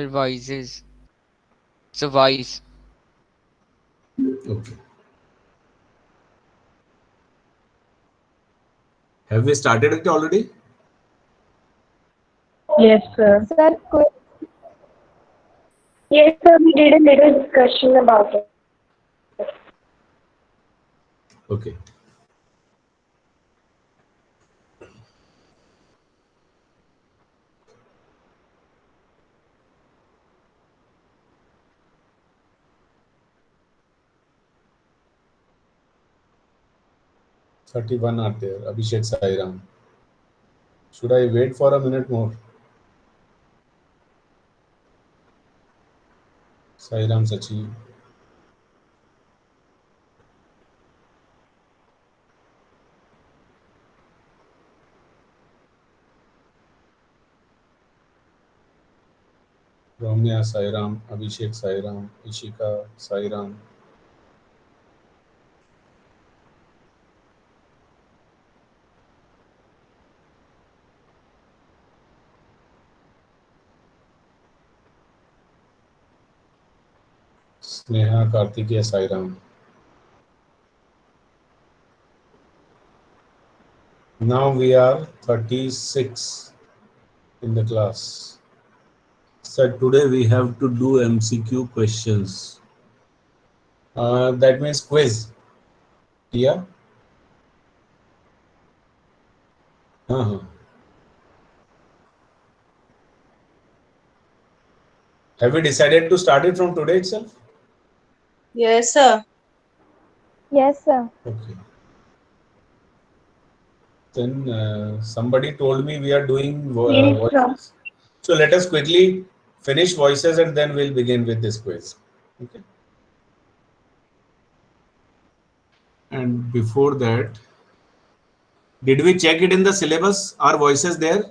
voices. So voice. Okay. Have we started it already? Yes, sir. Sir, Yes, sir. We did a little discussion about it. Okay. Thirty-one are there. Abhishek Sairam. Should I wait for a minute more? Sairam Sachi. Ramya Sairam. Abhishek Sairam. Ishika Sairam. Sneha Kartikeya Sairam. Now we are 36 in the class. So today we have to do MCQ questions. That means quiz. Yeah. Uh-huh. Have we decided to start it from today itself? Yes, sir. yes, sir. Okay. Then somebody told me we are doing Yes, sir. voices. So let us quickly finish voices and then we'll begin with this quiz. Okay. And before that, did we check it in the syllabus? Are voices there?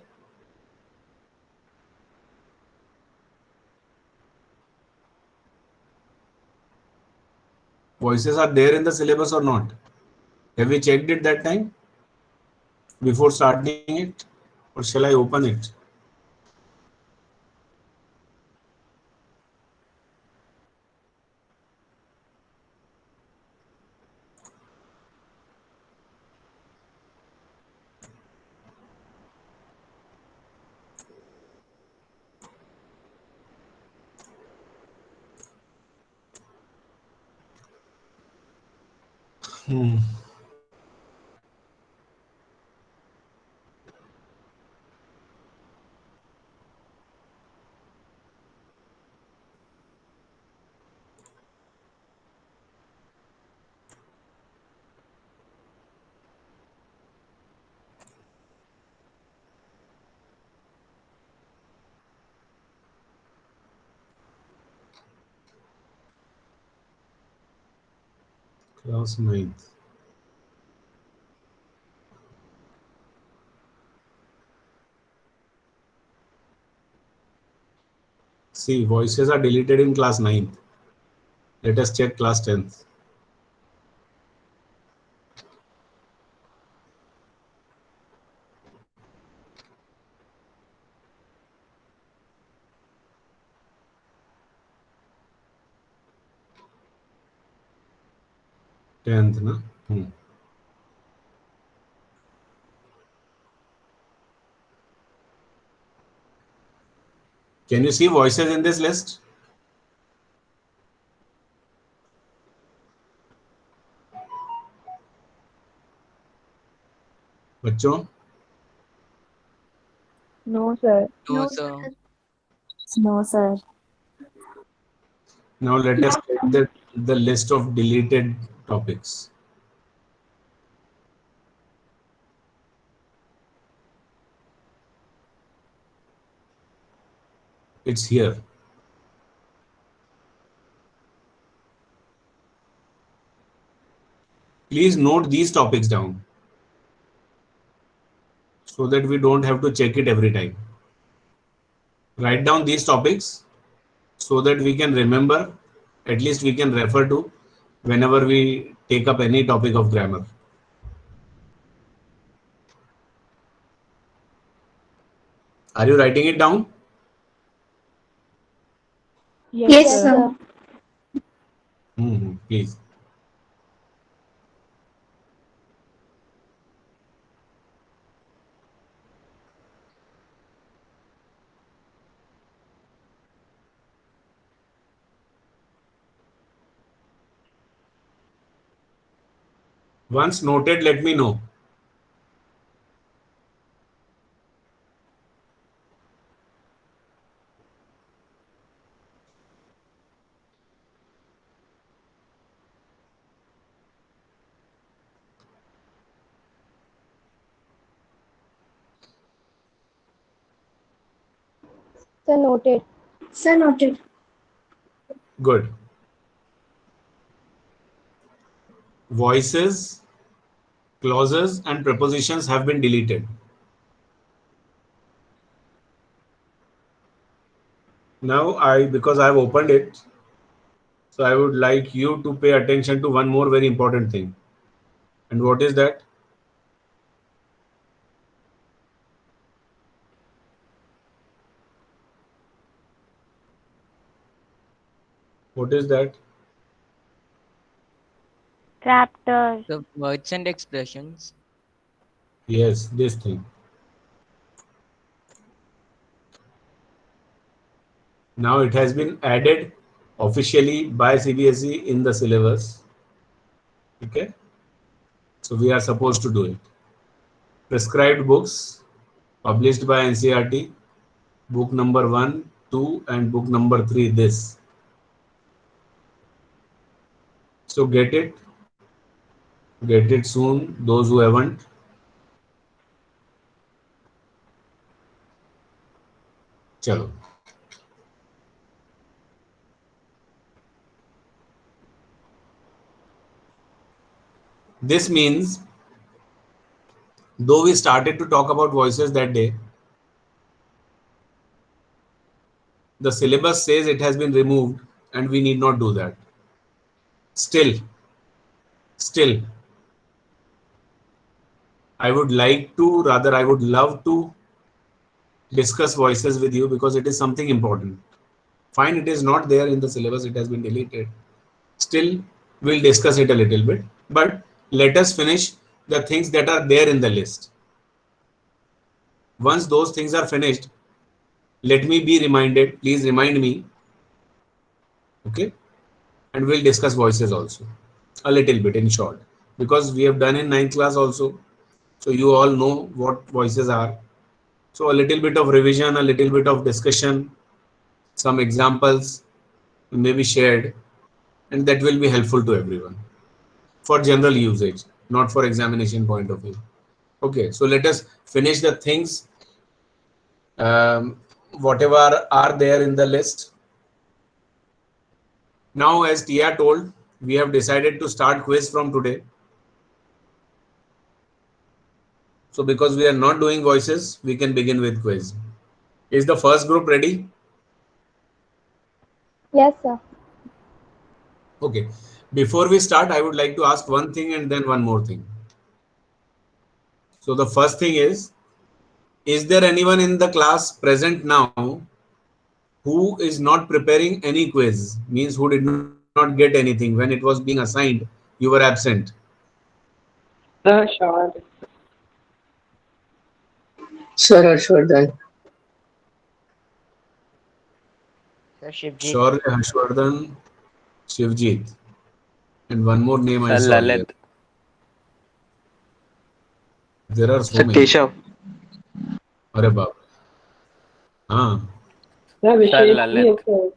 Voices are there in the syllabus or not? Have we checked it that time before starting it? Or shall I open it? Hmm. Class 9th. See, voices are deleted in class 9th. Let us check class 10th. 10th, na? Hmm. Can you see voices in this list? बच्चों, No, sir. No, No, sir. sir. No, sir. now let us check the list of deleted topics. It's here. Please note these topics down so that we don't have to check it every time. Write down these topics so that we can remember, at least we can refer to whenever we take up any topic of grammar. Are you writing it down? Yes, sir. Please. Once noted, let me know. Sir, noted. Sir, noted. Good. Voices, clauses, and prepositions have been deleted. Now, because I've opened it, so I would like you to pay attention to one more very important thing. And what is that? What is that? Chapter. The words and expressions. Yes, this thing. Now it has been added officially by CBSE in the syllabus. Okay. So we are supposed to do it. Prescribed books published by NCERT, book number 1, 2, and book number 3, this. So get it soon, those who haven't. Chalo. This means, though we started to talk about voices that day, the syllabus says it has been removed and we need not do that. Still, I would love to discuss voices with you because it is something important. Fine, it is not there in the syllabus, it has been deleted. Still, we'll discuss it a little bit, but let us finish the things that are there in the list. Once those things are finished, let me be reminded, please remind me, okay? And we'll discuss voices also, a little bit in short, because we have done in 9th class also. So you all know what voices are. So a little bit of revision, a little bit of discussion, some examples may be shared, and that will be helpful to everyone for general usage, not for examination point of view. Okay, so let us finish the things, whatever are there in the list. Now, as Tia told, we have decided to start quiz from today. So because we are not doing voices, we can begin with quiz. Is the first group ready? Yes, sir. Okay. Before we start, I would like to ask one thing and then one more thing. So the first thing is there anyone in the class present now who is not preparing any quiz? Means who did not get anything when it was being assigned, you were absent. Sure. Sir Harshvardhan. Sir Shivjit. Shaurya, Harshvardhan, Shivjit. And one more name I Sir saw here. Lalit. There are so Sir many. Keshav. Arre baap. हाँ, Sir Lalit.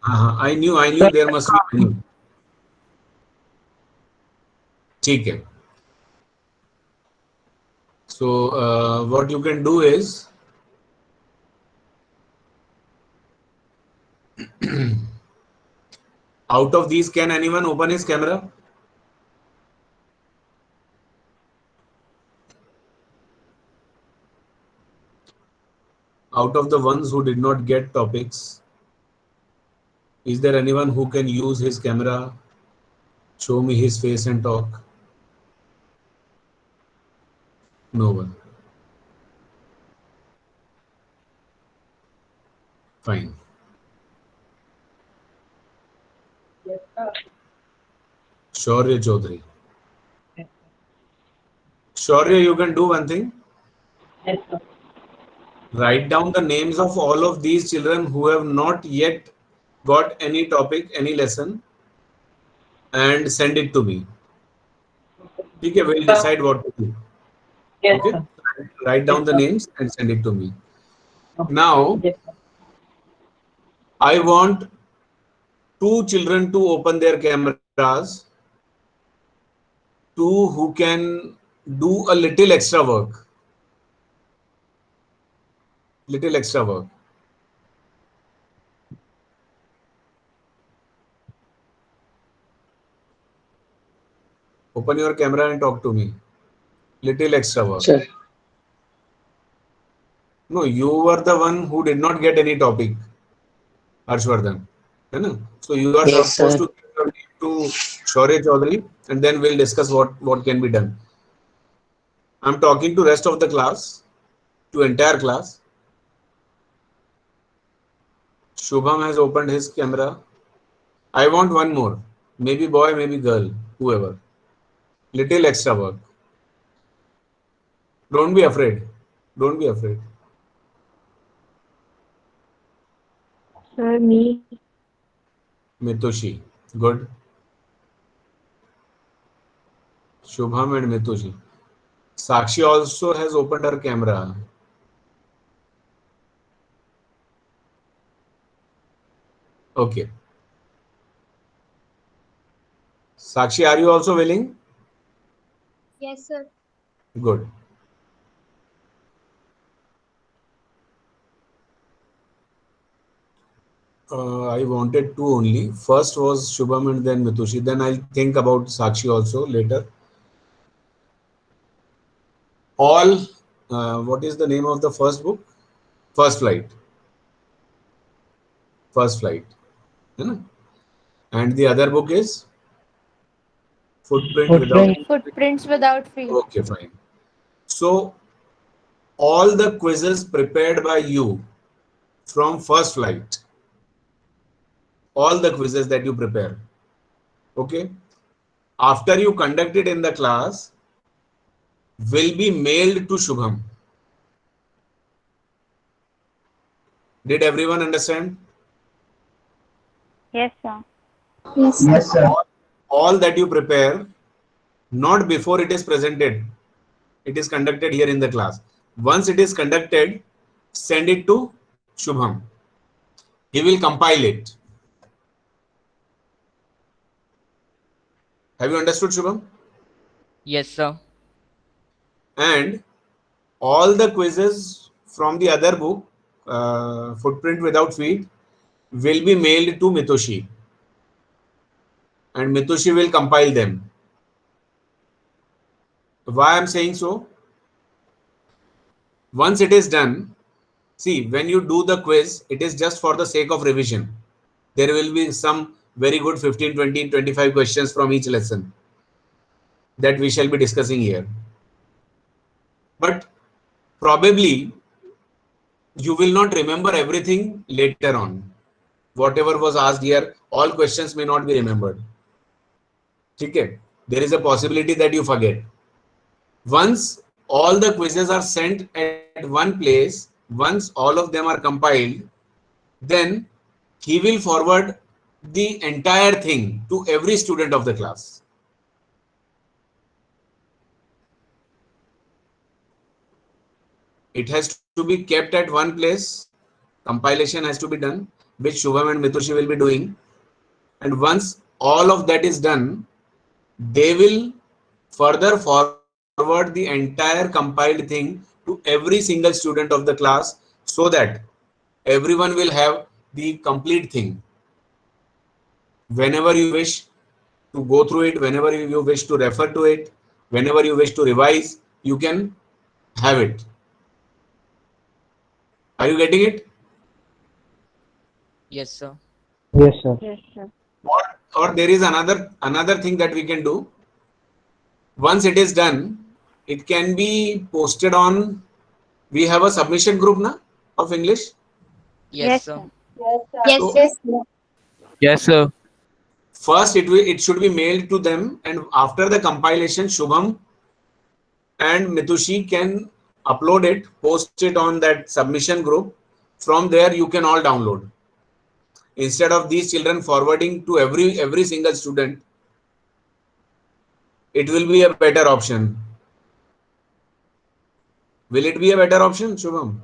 हाँ, I knew there must be many. ठीक है. So what you can do is out of these, can anyone open his camera? Out of the ones who did not get topics, is there anyone who can use his camera, show me his face and talk? No one. Fine. Shaurya Chaudhary. Shaurya, you can do one thing. Yes, sir. Write down the names of all of these children who have not yet got any topic, any lesson, and send it to me. Okay, we'll decide what to do. Yes, Okay, sir. write down the names and send it to me. Now, Yes, sir. I want 2 children to open their cameras, 2 who can do a little extra work. Little extra work. Open your camera and talk to me. Little extra work. Sir. No, you were the one who did not get any topic, Harshvardhan. है ना? So you are Yes, supposed sir. to give your name to Shaurya Chaudhary, and then we'll discuss what can be done. I'm talking to rest of the class, to entire class. Shubham has opened his camera. I want one more. Maybe boy, maybe girl, whoever. Little extra work. Don't be afraid. Don't be afraid. Sir, me. Mitushi. Good. Shubham and Mitushi. Sakshi also has opened her camera. Okay. Sakshi, are you also willing? Yes, sir. Good. I wanted 2 only. First was Shubham and then Mitushi. Then I'll think about Sakshi also later. All, what is the name of the first book? First Flight. First Flight. And the other book is Footprint Without. Footprints without feet. Okay, fine. So all the quizzes prepared by you from First Flight, all the quizzes that you prepare, okay, after you conduct it in the class, will be mailed to Shubham. Did everyone understand? Yes, sir. Yes, sir. Yes, sir. All that you prepare, not before it is presented, it is conducted here in the class. Once it is conducted, send it to Shubham. He will compile it. Have you understood, Shubham? Yes, sir. And all the quizzes from the other book, Footprint Without Feet, will be mailed to Mitushi. And Mitushi will compile them. Why I'm saying so? Once it is done, see, when you do the quiz, it is just for the sake of revision. There will be some very good 15, 20, 25 questions from each lesson that we shall be discussing here. But probably you will not remember everything later on. Whatever was asked here, all questions may not be remembered. Okay? There is a possibility that you forget. Once all the quizzes are sent at one place, once all of them are compiled, then he will forward the entire thing to every student of the class. It has to be kept at one place. Compilation has to be done, which Shubham and Mitushi will be doing. And once all of that is done, they will further forward the entire compiled thing to every single student of the class so that everyone will have the complete thing. Whenever you wish to go through it, whenever you wish to refer to it, whenever you wish to revise, you can have it. Are you getting it? Yes, sir. Yes, sir. Yes, sir. Or there is another thing that we can do. Once it is done, it can be posted on. We have a submission group now of English. Yes, sir. Yes, So- yes. Yes, sir. First, it should be mailed to them, and after the compilation, Shubham and Mitushi can upload it, post it on that submission group. From there, you can all download. Instead of these children forwarding to every single student, it will be a better option. Will it be a better option, Shubham?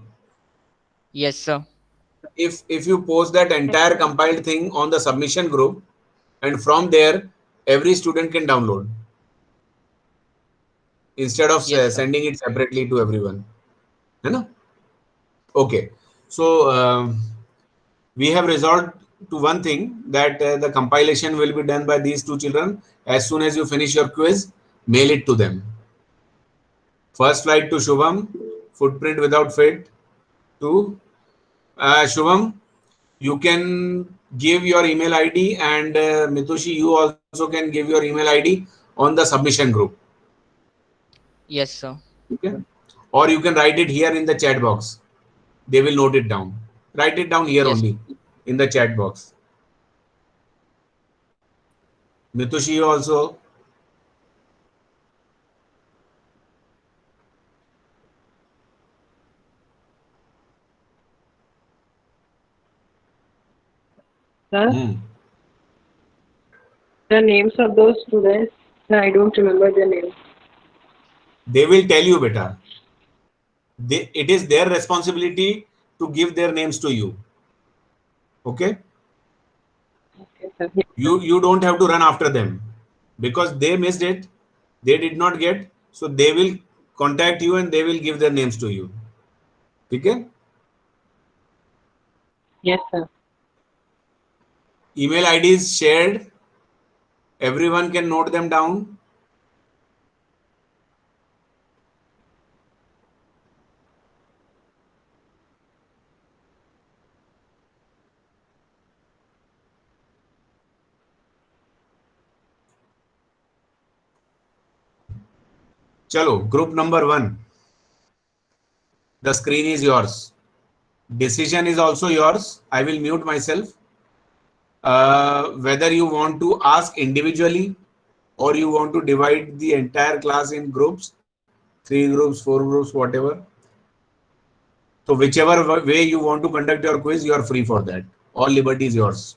Yes, sir. If you post that entire compiled thing on the submission group, and from there every student can download instead of Yes, sir. sending it separately to everyone. है ना? Okay. So we have resolved to one thing, that the compilation will be done by these two children. As soon as you finish your quiz, mail it to them. First flight to Shubham, footprint without fate to Shubham. You can give your email ID, and Mitushi, you also can give your email ID on the submission group. Yes, sir. Okay. Or you can write it here in the chat box. They will note it down. Write it down here Yes. only in the chat box. Mitushi also. Sir, Hmm. the names of those students, I don't remember their names. They will tell you, beta. It is their responsibility to give their names to you. Okay. Okay, sir. You don't have to run after them because they missed it. They did not get. So they will contact you and they will give their names to you. Okay. Yes, sir. Email IDs shared. Everyone can note them down. Chalo, group number 1. The screen is yours. Decision is also yours. I will mute myself. Whether you want to ask individually or you want to divide the entire class in groups, 3 groups, 4 groups, whatever. So whichever way you want to conduct your quiz, you are free for that. All liberty is yours.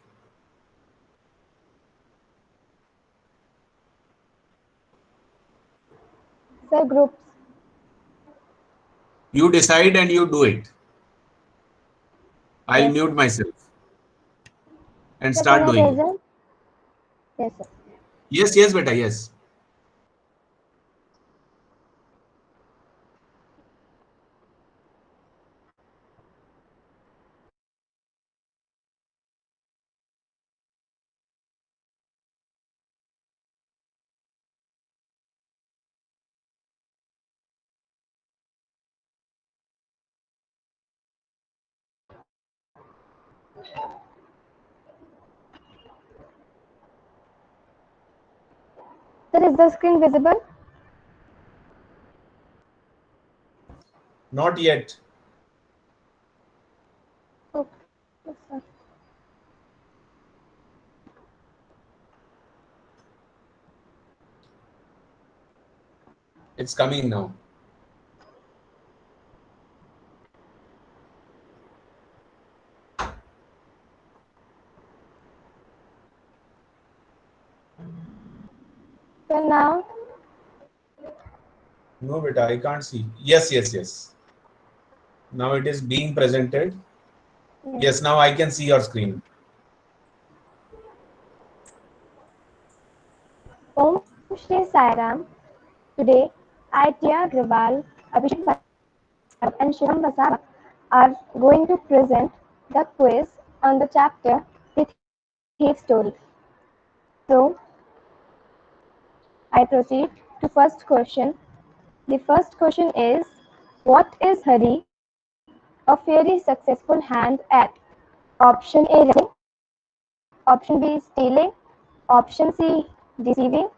Sir, groups. You decide and you do it. I'll Yes. mute myself and Sir, start can I doing it. present? Yes, sir. Yes, beta, yes. Sir, is the screen visible? Not yet. Okay. Yes, sir. It's coming now. Sir, now? No, beta, I can't see. Yes. Now it is being presented. Yes, now I can see your screen. Om Shri Sai Ram. Today, Aitya Agrawal, Abhishek Bhatt and Shivam Basava are going to present the quiz on the chapter The Thief Story. So, I proceed to first question. The first question is, what is Hari a very successful hand at? Option A, wrestling. Option B, stealing. Option C, deceiving.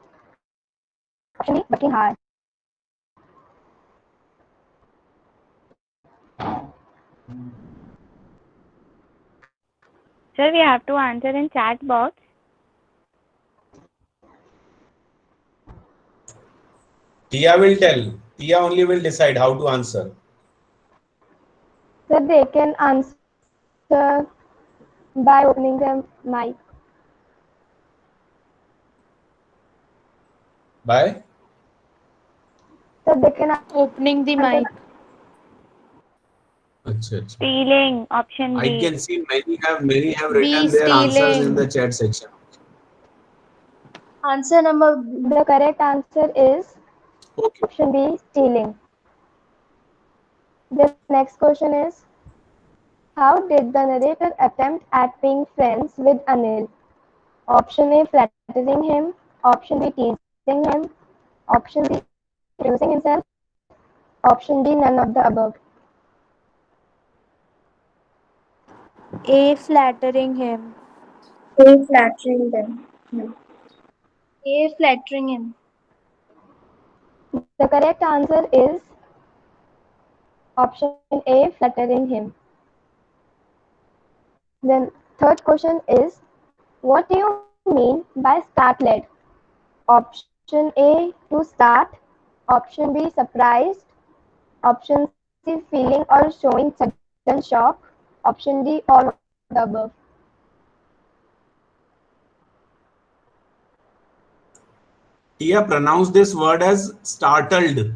Option D, working hard. Sir, we have to answer in chat box. Tia will tell. Tia only will decide how to answer. So they can answer by opening their mic. By? So they can Opening the answer. mic. Achha, achha. Stealing. Option I B. can see many have B. written their answers in Stealing. the chat section. Answer number B. The correct answer is Okay. option B, stealing. The next question is, how did the narrator attempt at being friends with Anil? Option A, flattering him. Option B, teasing him. Option C, introducing himself. Option D, none of the above. A. Flattering him. A. Flattering them. No. A. Flattering him. The correct answer is option A, flattering him. Then third question is, what do you mean by start led? Option A, to start. Option B, surprised. Option C, feeling or showing sudden shock. Option D, all of the above. Tia, pronounce this word as startled.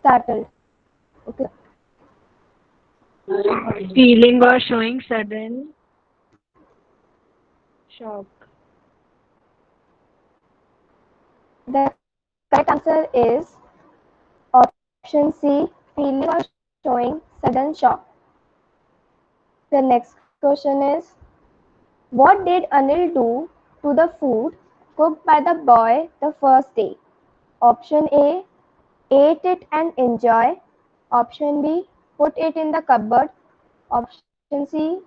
Startled. Okay. Feeling or showing sudden shock. The correct answer is option C, feeling or showing sudden shock. The next question is, what did Anil do to the food cooked by the boy the first day? Option A, ate it and enjoy. Option B, put it in the cupboard. Option C,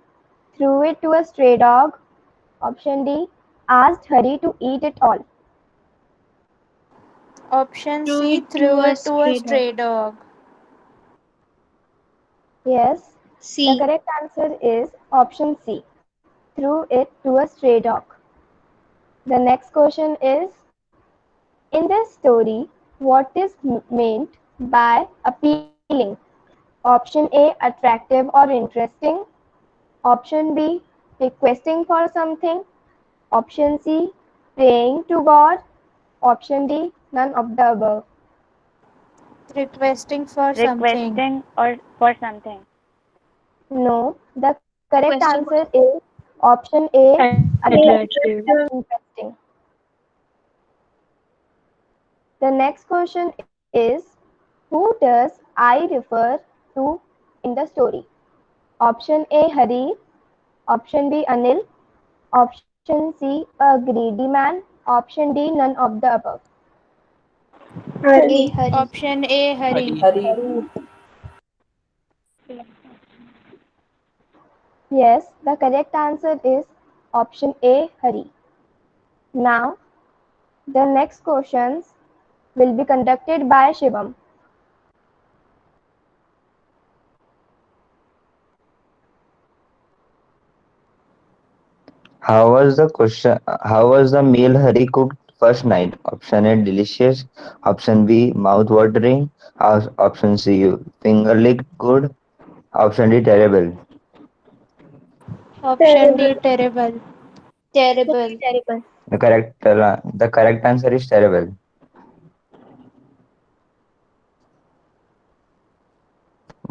threw it to a stray dog. Option D, asked Hari to eat it all. Option Threw C. it to Threw a it to a stray dog. stray dog. Yes, the C. correct answer is option C, threw it to a stray dog. The next question is, in this story, what is meant by appealing? Option A, attractive or interesting. Option B, requesting for something. Option C, praying to God. Option D, none of the above. Requesting for something. Requesting or for something. No, the correct Requesting answer for is option A, attractive Attractive. or interesting. The next question is, who does I refer to in the story? Option A, Hari. Option B, Anil. Option C, a greedy man. Option D, none of the above. Hari. Hari. Option A. Hari. Yes, the correct answer is option A, Hari. Now, the next questions will be conducted by Shivam. How was the meal Hari cooked first night? Option A delicious. Option B mouth watering. Option C finger licked good. Option D terrible. Option D. Terrible. Terrible. The correct answer is terrible.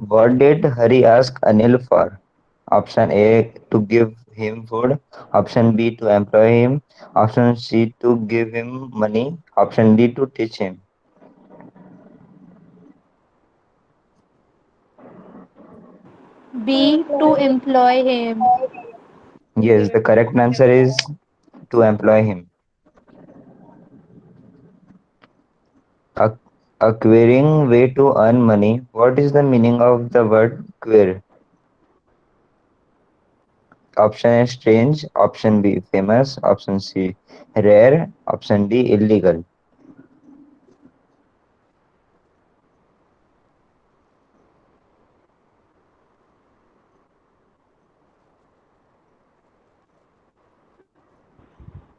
What did Hari ask Anil for? Option A to give him food. Option B to employ him. Option C to give him money. Option D to teach him. B. To employ him. Yes, the correct answer is to employ him. A, acquiring way to earn money. What is the meaning of the word queer? Option A strange. Option B famous. Option C rare. Option D illegal.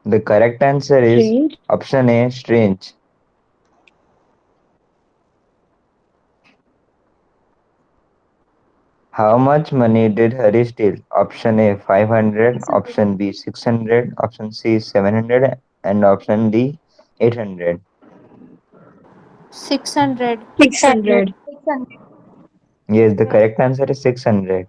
The correct answer is Strange. option A strange. How much money did Hari steal? Option A 500, 600. option B 600, option C 700, and option D 800. 600. 600. 600. Yes, the correct answer is 600.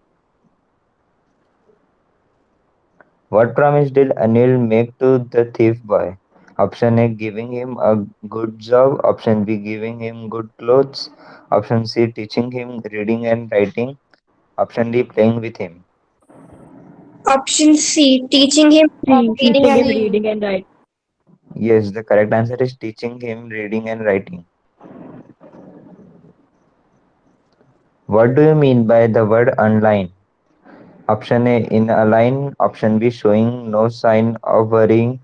What promise did Anil make to the thief boy? Option A giving him a good job, option B giving him good clothes, option C teaching him reading and writing, option D playing with him. Option C, teaching him See, reading teaching and him C. reading and writing. Yes, the correct answer is teaching him reading and writing. What do you mean by the word unline? Option A in a line, option B showing no sign of worrying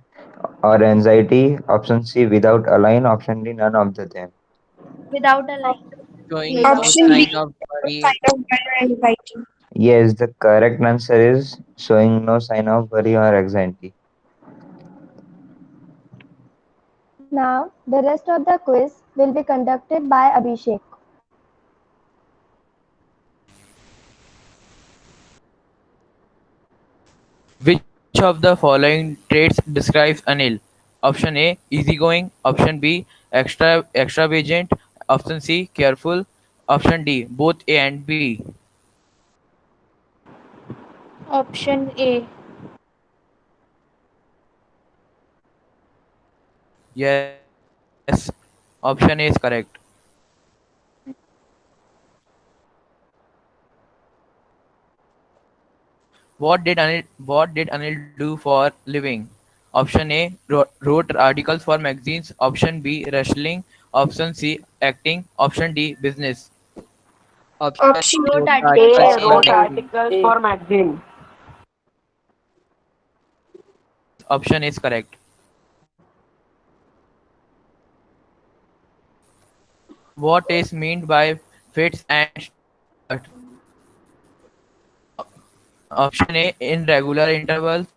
or anxiety, option C without a line, option D none of the them. without a line. Showing no Without Option B, sign line. of worry. sign of wonder and writing. Yes, the correct answer is showing no sign of worry or anxiety. Now, the rest of the quiz will be conducted by Abhishek. Which of the following traits describes Anil? Option A, easygoing. Option B, extravagant. Option C, careful. Option D, both A and B. Option A. Yes, option A is correct. What did Anil do for living? Option A, wrote articles for magazines. Option B, wrestling. Option C, acting. Option D, business. Option Option wrote A, articles A for wrote magazine. articles for magazine. Yes, option A is correct. What is meant by fits and start? Option A, in regular intervals.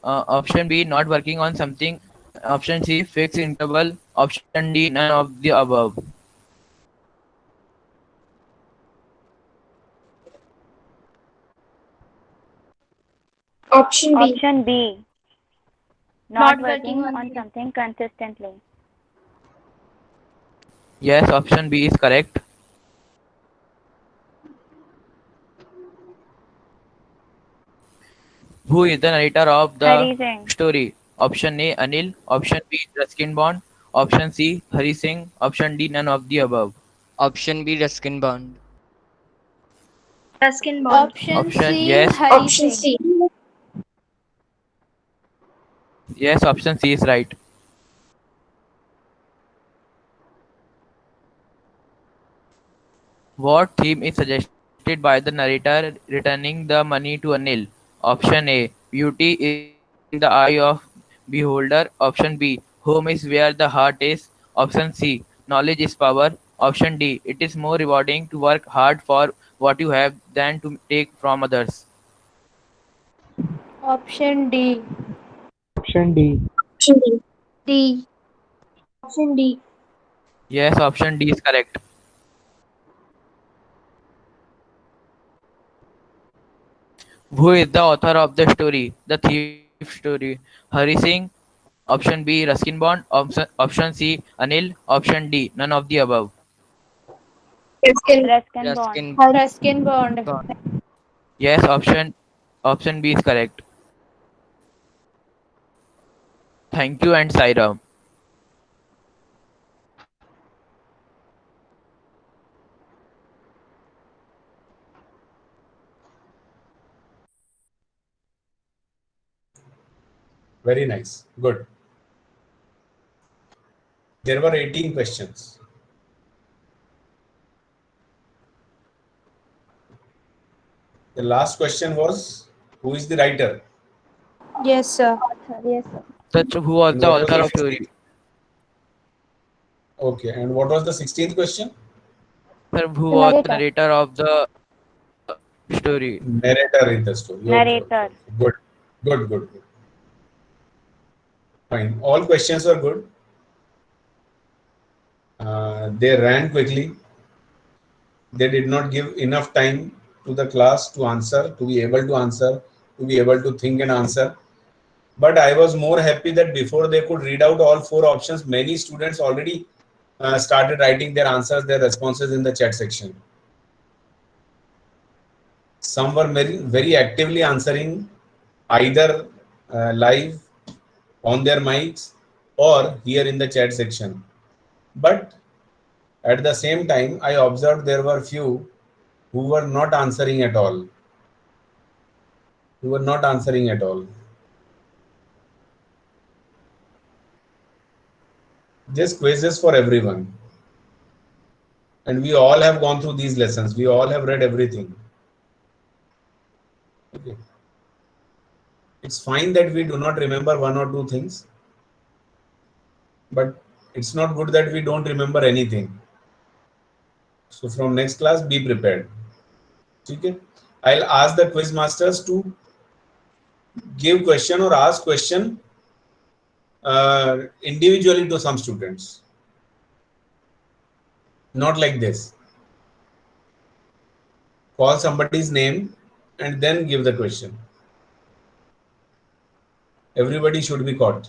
Option B, not working on something. Option C, fixed interval. Option D, none of the above. option B, Option B, not not working working on on something consistently. Yes, option B is correct. Who is the narrator of the Hari Singh. story? Option A, Anil. Option B, Ruskin Bond. Option C, Hari Singh. Option D, none of the above. Option B, Ruskin Bond. Ruskin Bond. Option Option C. yes, Hari Option Singh. C, yes, option C is right. What theme is suggested by the narrator returning the money to Anil? Option A, beauty is in the eye of beholder. Option B, home is where the heart is. Option C, knowledge is power. Option D, it is more rewarding to work hard for what you have than to take from others. Option D. Option D. option D, D. option D. Yes, option D is correct. Who is the author of the story, The Thief Story? Hari Singh. Option B, Ruskin Bond. Option C, Anil. Option D, none of the above. Ruskin, Ruskin Bond. Ruskin Ruskin Bond. Bond. Yes, option B is correct. Thank you and Saira. Very nice. Good. There were 18 questions. The last question was, who is the writer? Yes, sir. Yes, sir. Such who was And the what was author the of story? 16th? Okay, and what was the 16th question? Sir, who The was the narrator. narrator of the story? Narrator in the story. Okay, okay, Narrator. okay. Good, good, good, good. Fine. All questions were good. They ran quickly. They did not give enough time to the class to answer, to be able to answer, to be able to think and answer. But I was more happy that before they could read out all 4 options, many students already started writing their answers, their responses in the chat section. Some were very actively answering either live on their mics or here in the chat section. But at the same time, I observed there were few who were not answering at all. This quiz is for everyone. And we all have gone through these lessons. We all have read everything. Okay. It's fine that we do not remember 1 or 2 things. But it's not good that we don't remember anything. So from next class, be prepared. Okay? I'll ask the quiz masters to give question or ask question individually to some students. Not like this. Call somebody's name and then give the question. Everybody should be caught.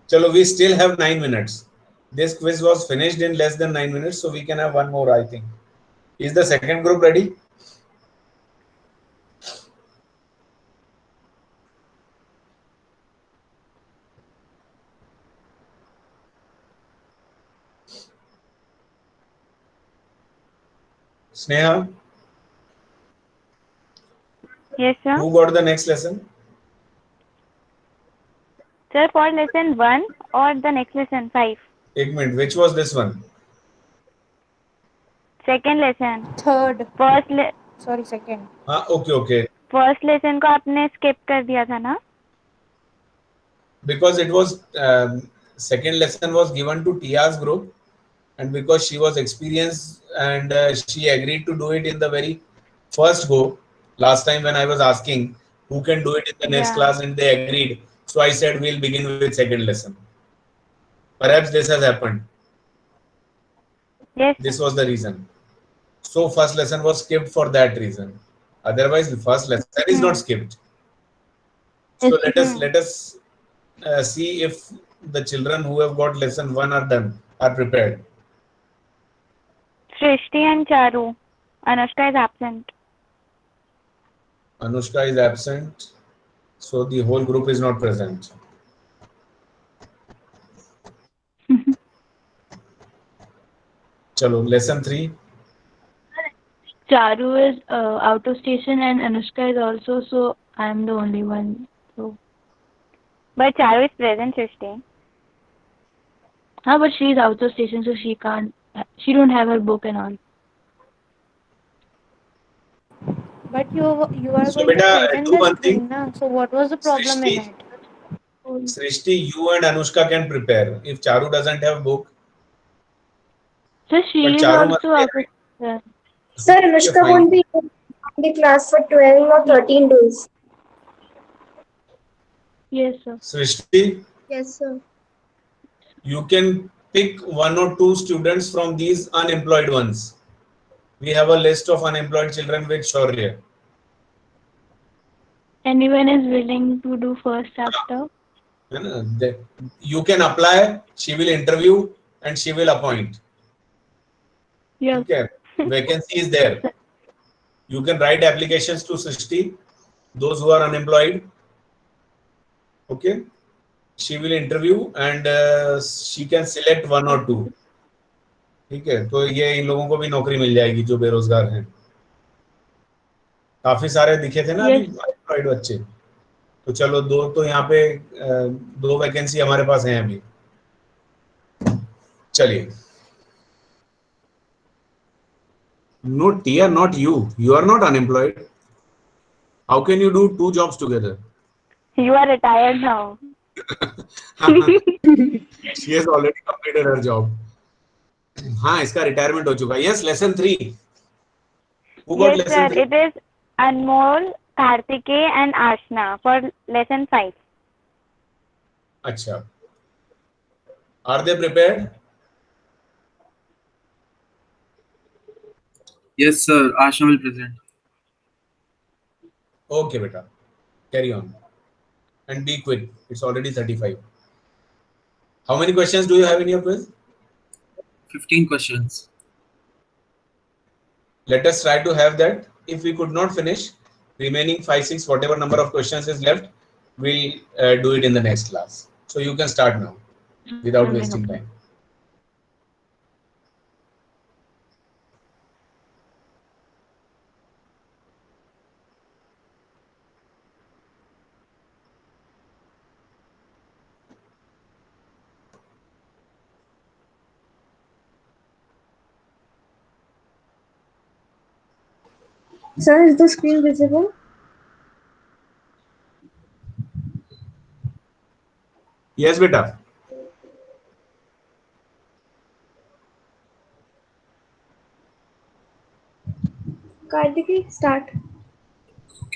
Chalo, we still have 9 minutes. This quiz was finished in less than 9 minutes, so we can have one more, I think. Is the second group ready? Sneha? Yes, sir. Who got the next lesson? Sir, for lesson 1 or the next lesson 5? 1 minute. Which was this one? Second lesson. Third. Sorry, second. Okay. First lesson को आपने skip कर दिया था ना? Because it was second lesson was given to Tia's group, and because she was experienced and she agreed to do it in the very first go. Last time when I was asking who can do it in the next class, and they agreed, so I said we'll begin with second lesson. Perhaps this has happened. Yes. This was the reason. So first lesson was skipped for that reason. Otherwise, the first lesson is not skipped. So let us see if the children who have got lesson 1 are done, are prepared. Srishti and Charu. Anushka is absent. Anushka is absent, so the whole group is not present. Chalo, lesson 3. Charu is out of station and Anushka is also, so I am the only one. So, But Charu is present, Srishti. but she is out of station, so she can't. She don't have her book and all. But you are So, going to beta, present do the one screen, thing. na? So what was the problem in Srishti, it? Srishti, you and Anushka can prepare. If Charu doesn't have book, So she but is Charu must also be out of station. Sir, Anushka won't be in the class for 12 or 13 days. Yes, sir. Srishti, Yes, sir. you can pick 1 or 2 students from these unemployed ones. We have a list of unemployed children with Shaurya. Anyone is willing to do first chapter? You can apply, she will interview, and she will appoint. Yes. Okay. Vacancy is there. You can write applications to Srishti, those who are unemployed. Okay. She will interview and she can select 1 or 2. ठीक है, तो ये इन लोगों को भी नौकरी मिल जाएगी जो बेरोजगार हैं. काफी सारे दिखे थे ना अभी अनएम्प्लॉयड बच्चे. तो चलो 2 तो यहाँ पे 2 वैकेंसी हमारे पास हैं अभी. चलिए. No, Tia, not you. You are not unemployed. How can you do 2 jobs together? You are retired now. She has already completed her job. हाँ, इसका retirement हो चुका. Yes, lesson 3. Who got Yes, lesson sir. 3? It is Anmol, Kartikeya and Ashna for lesson 5. अच्छा. Are they prepared? Yes, sir. Ashna will present. Okay, beta. Carry on. And be quick. It's already 35. How many questions do you have in your quiz? 15 questions. Let us try to have that. If we could not finish, remaining 5, 6, whatever number of questions is left, we'll do it in the next class. So you can start now without wasting time. Sir, is the screen visible? Yes, beta. Kartiki, start.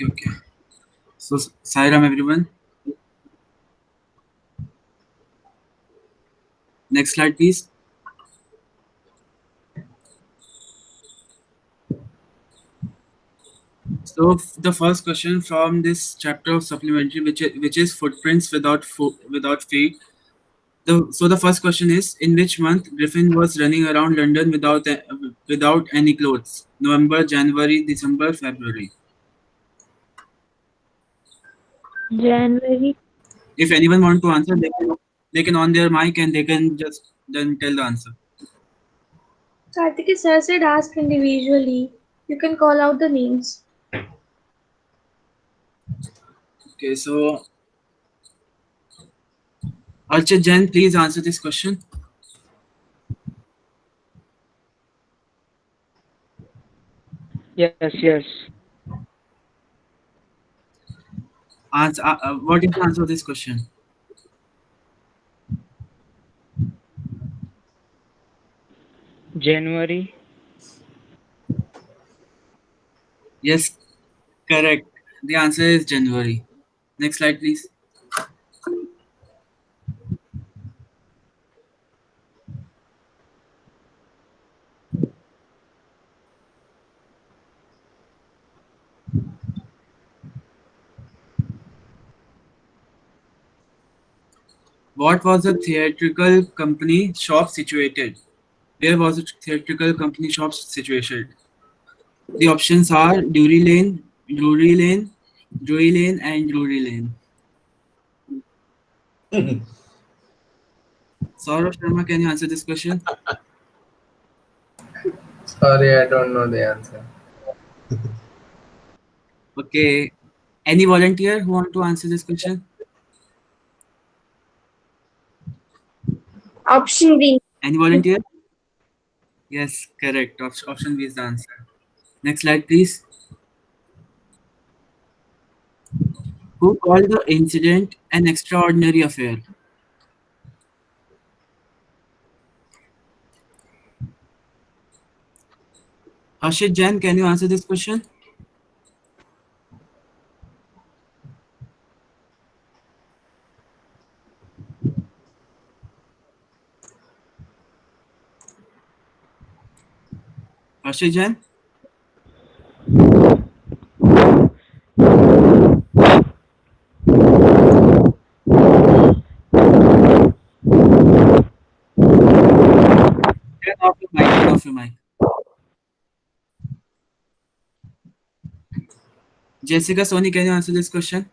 Okay. So, Sairam, everyone. Next slide, please. So, the first question from this chapter of supplementary, which is footprints without feet. So the first question is: in which month Griffin was running around London without any clothes? November, January, December, February. January. If anyone want to answer, they can on their mic and they can just then tell the answer. Kartiki, sir said ask individually. You can call out the names. Okay, so Archit Jain, please answer this question. Yes. Answer. What is the answer of this question? January. Yes, correct. The answer is January. Next slide, please. What was the theatrical company shop situated? Where was the theatrical company shop situated? The options are Drury Lane, Drury Lane, Drury Lane, and Drury Lane. Saurav Sharma, can you answer this question? Sorry, I don't know the answer. Okay. Any volunteer who want to answer this question? Option B. Any volunteer? Yes, correct. Option B is the answer. Next slide, please. Who called the incident an extraordinary affair? Harshit Jain, can you answer this question? Harshit Jain? Turn off your mic. Jessica Soni, can you answer this question?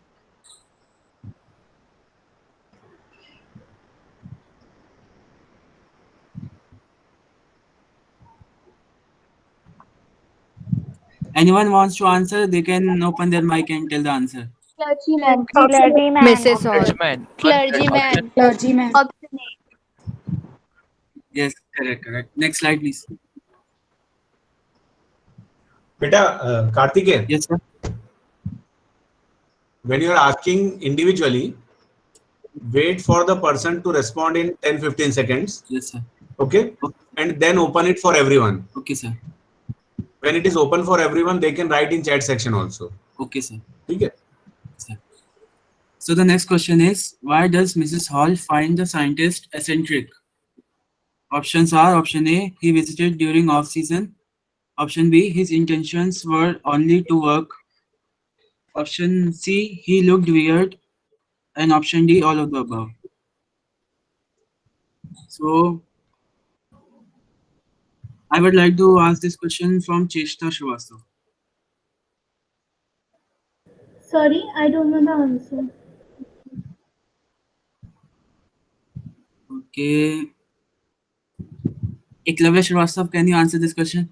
Anyone wants to answer, they can open their mic and tell the answer. Clergyman. Clergyman. Clergyman. Clergyman. Clergyman. Option A. Yes, correct. Next slide, please. Beta, Kartikeyan, Yes, sir. when you are asking individually, wait for the person to respond in 10-15 seconds. Yes, sir. Okay? And then open it for everyone. Okay, sir. When it is open for everyone, they can write in chat section also. Okay, sir. Okay? Sir. So the next question is, why does Mrs. Hall find the scientist eccentric? Options are: option A, he visited during off season; Option B, his intentions were only to work. Option C, he looked weird. And option D, all of the above. So I would like to ask this question from Cheshta Srivastava. Sorry, I don't know the answer. Okay. Eklavya Srivastava, can you answer this question?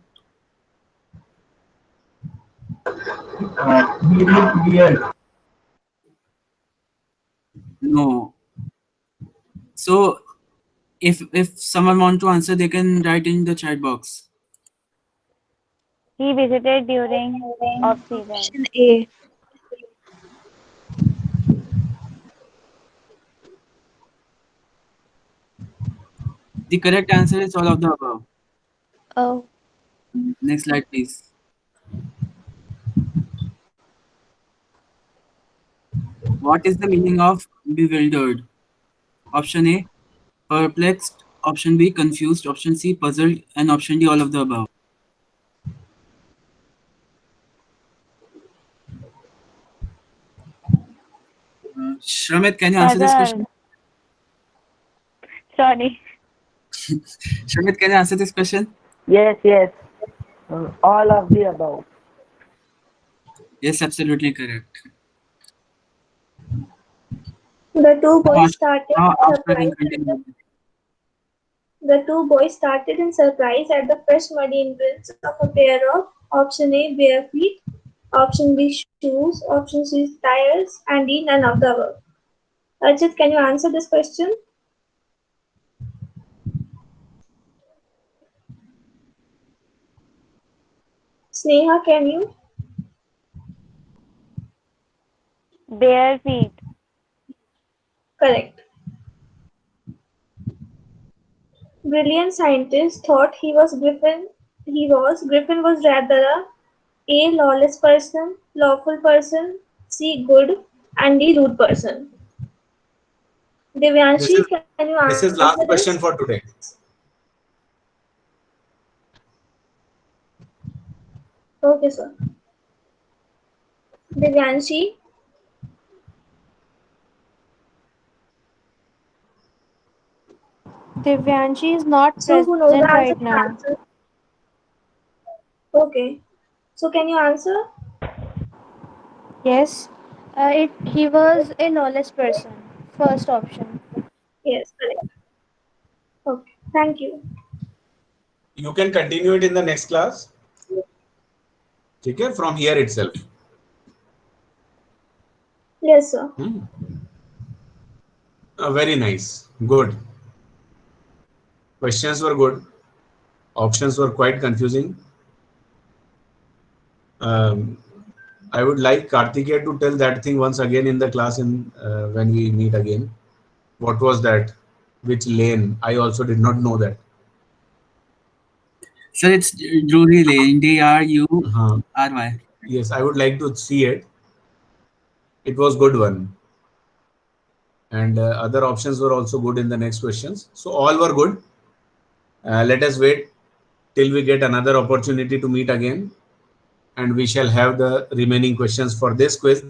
He looked weird. No. So if someone want to answer, they can write in the chat box. He visited during off season. Option A. The correct answer is all of the above. Oh. Next slide, please. What is the meaning of bewildered? Option A, perplexed. Option B, confused. Option C, puzzled. And option D, all of the above. Shramit, can you answer this question? Sorry. Shramit, can you answer this question? Yes. All of the above. Yes, absolutely correct. The two boys started Now, in after we surprise. continue. The two boys started in surprise at the fresh muddy imprints of a pair of option A bare feet, option B shoes, option C tires, and D none of the above. Archit, can you answer this question? Sneha, can you? Bare feet. Correct. Brilliant scientist thought he was Griffin. Griffin was rather A lawless person, lawful person, C good, and D rude person. Devyanshi, can you answer This is last question for today. Okay, sir. Devyanshi. Divyanshi is not So who knows the present answer? right now. Okay. So can you answer? Yes. He was a lawless person. First option. Yes, correct. Okay. Thank you. You can continue it in the next class. Okay, from here itself. Yes, sir. Very nice. Good. Questions were good. Options were quite confusing. I would like Kartikeya to tell that thing once again in the class when we meet again. What was that? Which lane? I also did not know that. Sir, it's Drury Lane. D-R-U-R-Y. Yes, I would like to see it. It was good one. And other options were also good in the next questions. So all were good. Let us wait till we get another opportunity to meet again. And we shall have the remaining questions for this quiz,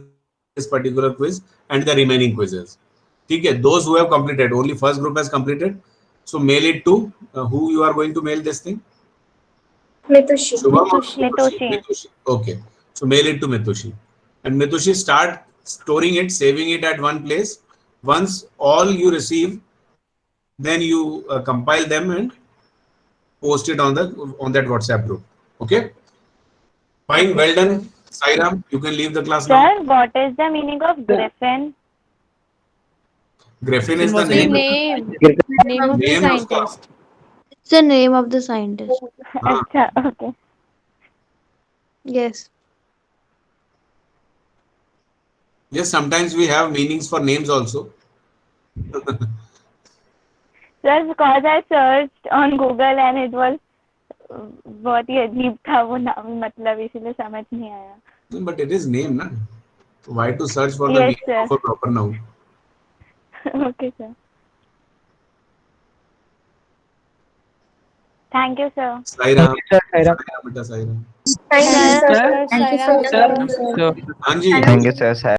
this particular quiz, and the remaining quizzes. Okay, those who have completed, only first group has completed. So mail it to who you are going to mail this thing? Mitushi. Mitushi. Okay. So mail it to Mitushi. And Mitushi, start storing it, saving it at one place. Once all you receive, then you compile them and post it on that WhatsApp group. Okay. Fine. Well done. Sairam, you can leave the class now. Sir, what is the meaning of Griffin? Griffin is the name. Name of the scientist. It's the name of the scientist. Okay. Yes. Yes, sometimes we have meanings for names also. Sir, because I searched on Google and it was बहुत ही अजीब था वो नाम मतलब इसलिए समझ नहीं आया. But it is name, na? Why to search for the Yes, meaning of a proper noun? Okay, sir. Thank you, sir. Sairam. Sir, Sairam. Beta Sairam. Thank you, Sir, sir. thank you, Sairam, sir. sir. So, Anji. Thank you, sir.